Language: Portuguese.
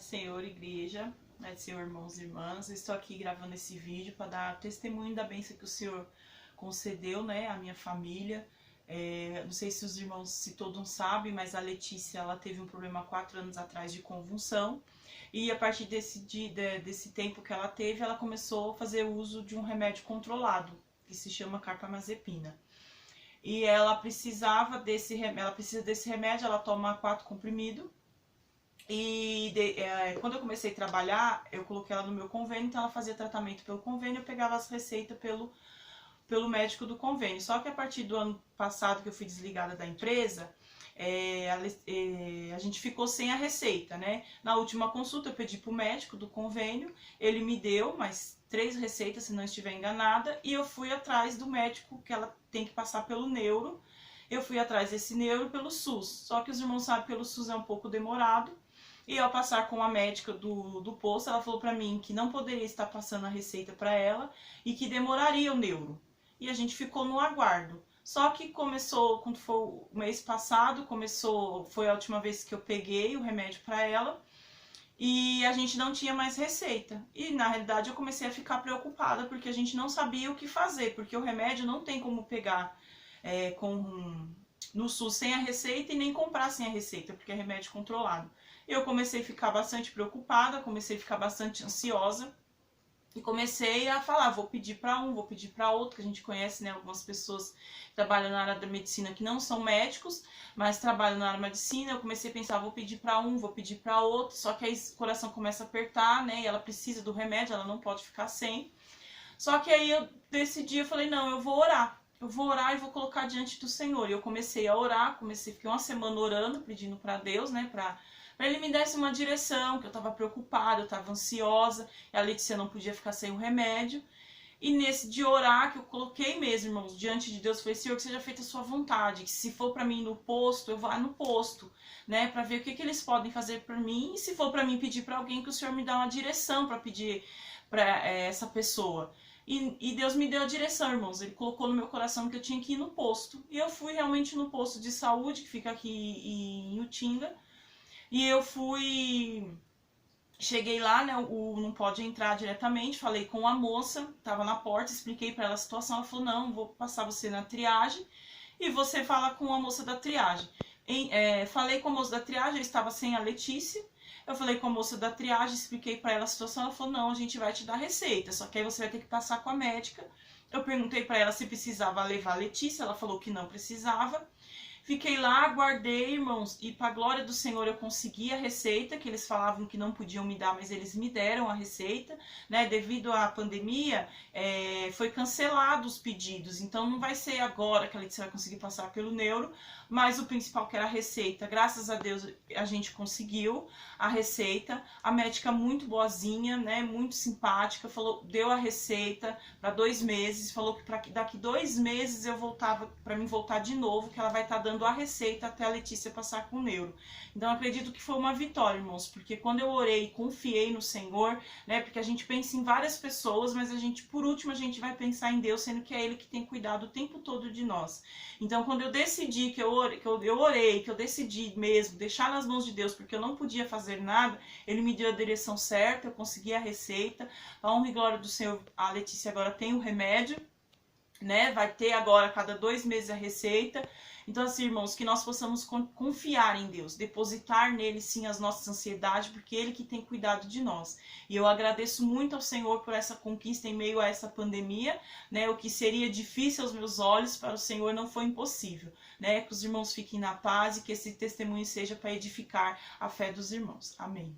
Senhor, igreja, né, Senhor, irmãos e irmãs. Eu estou aqui gravando esse vídeo para dar testemunho da bênção que o Senhor concedeu, né, à minha família. Não sei se os irmãos, se todos sabem, mas a Letícia, ela teve um problema há 4 anos atrás de convulsão. E a partir desse tempo que ela teve, ela começou a fazer uso de um remédio controlado, que se chama carbamazepina. E ela precisa desse remédio, ela toma 4 comprimidos. E quando eu comecei a trabalhar, eu coloquei ela no meu convênio, então ela fazia tratamento pelo convênio, eu pegava as receitas pelo médico do convênio. Só que a partir do ano passado, que eu fui desligada da empresa, a gente ficou sem a receita, né? Na última consulta eu pedi pro médico do convênio, ele me deu mais 3 receitas, se não estiver enganada, e eu fui atrás do médico, que ela tem que passar pelo neuro. Eu fui atrás desse neuro pelo SUS, só que os irmãos sabem que pelo SUS é um pouco demorado. E ao passar com a médica do posto, ela falou pra mim que não poderia estar passando a receita para ela e que demoraria o neuro. E a gente ficou no aguardo. Só que começou, quando foi o mês passado, foi a última vez que eu peguei o remédio para ela e a gente não tinha mais receita. E na realidade eu comecei a ficar preocupada porque a gente não sabia o que fazer, porque o remédio não tem como pegar no SUS sem a receita e nem comprar sem a receita, porque é remédio controlado. Eu comecei a ficar bastante preocupada, comecei a ficar bastante ansiosa e comecei a falar, vou pedir para um, vou pedir para outro, que a gente conhece, né, algumas pessoas que trabalham na área da medicina que não são médicos, mas trabalham na área da medicina. Eu comecei a pensar, vou pedir para um, vou pedir para outro, só que aí o coração começa a apertar, né, e ela precisa do remédio, ela não pode ficar sem. Só que aí eu decidi, eu falei, não, eu vou orar e vou colocar diante do Senhor. E eu comecei a orar, fiquei uma semana orando, pedindo para Deus, né, para ele me desse uma direção, que eu estava preocupada, eu estava ansiosa, e a Letícia não podia ficar sem o remédio. E nesse de orar, que eu coloquei mesmo, irmãos, diante de Deus, falei, Senhor, que seja feita a sua vontade, que se for para mim no posto, eu vá no posto, né, para ver o que eles podem fazer por mim, e se for para mim pedir para alguém, que o Senhor me dá uma direção para pedir para essa pessoa. E Deus me deu a direção, irmãos. Ele colocou no meu coração que eu tinha que ir no posto. E eu fui realmente no posto de saúde, que fica aqui em Utinga. E eu cheguei lá, né, não pode entrar diretamente, falei com a moça, tava na porta, expliquei para ela a situação, ela falou, não, vou passar você na triagem e você fala com a moça da triagem. Falei com a moça da triagem, eu estava sem a Letícia, eu falei com a moça da triagem, expliquei para ela a situação, ela falou, não, a gente vai te dar receita, só que aí você vai ter que passar com a médica. Eu perguntei para ela se precisava levar a Letícia, ela falou que não precisava. Fiquei lá, aguardei, irmãos, e para a glória do Senhor eu consegui a receita, que eles falavam que não podiam me dar, mas eles me deram a receita, né? Devido à pandemia, foi cancelado os pedidos, então não vai ser agora que a Letícia vai conseguir passar pelo neuro, mas o principal que era a receita, graças a Deus a gente conseguiu a receita, a médica muito boazinha, né? Muito simpática, falou, deu a receita para 2 meses, falou que daqui 2 meses eu voltava, para mim voltar de novo, que ela vai estar dando a receita até a Letícia passar com o neuro. Então acredito que foi uma vitória, irmãos, porque quando eu orei e confiei no Senhor, né, porque a gente pensa em várias pessoas, mas por último a gente vai pensar em Deus, sendo que é Ele que tem cuidado o tempo todo de nós. Então quando eu decidi que eu orei, que eu decidi mesmo deixar nas mãos de Deus, porque eu não podia fazer nada, Ele me deu a direção certa, eu consegui a receita, a honra e glória do Senhor, a Letícia agora tem o remédio, né, vai ter agora a cada 2 meses a receita. Então assim, irmãos, que nós possamos confiar em Deus, depositar nele sim as nossas ansiedades, porque Ele que tem cuidado de nós. E eu agradeço muito ao Senhor por essa conquista em meio a essa pandemia, né? O que seria difícil aos meus olhos, para o Senhor não foi impossível, né? Que os irmãos fiquem na paz e que esse testemunho seja para edificar a fé dos irmãos. Amém.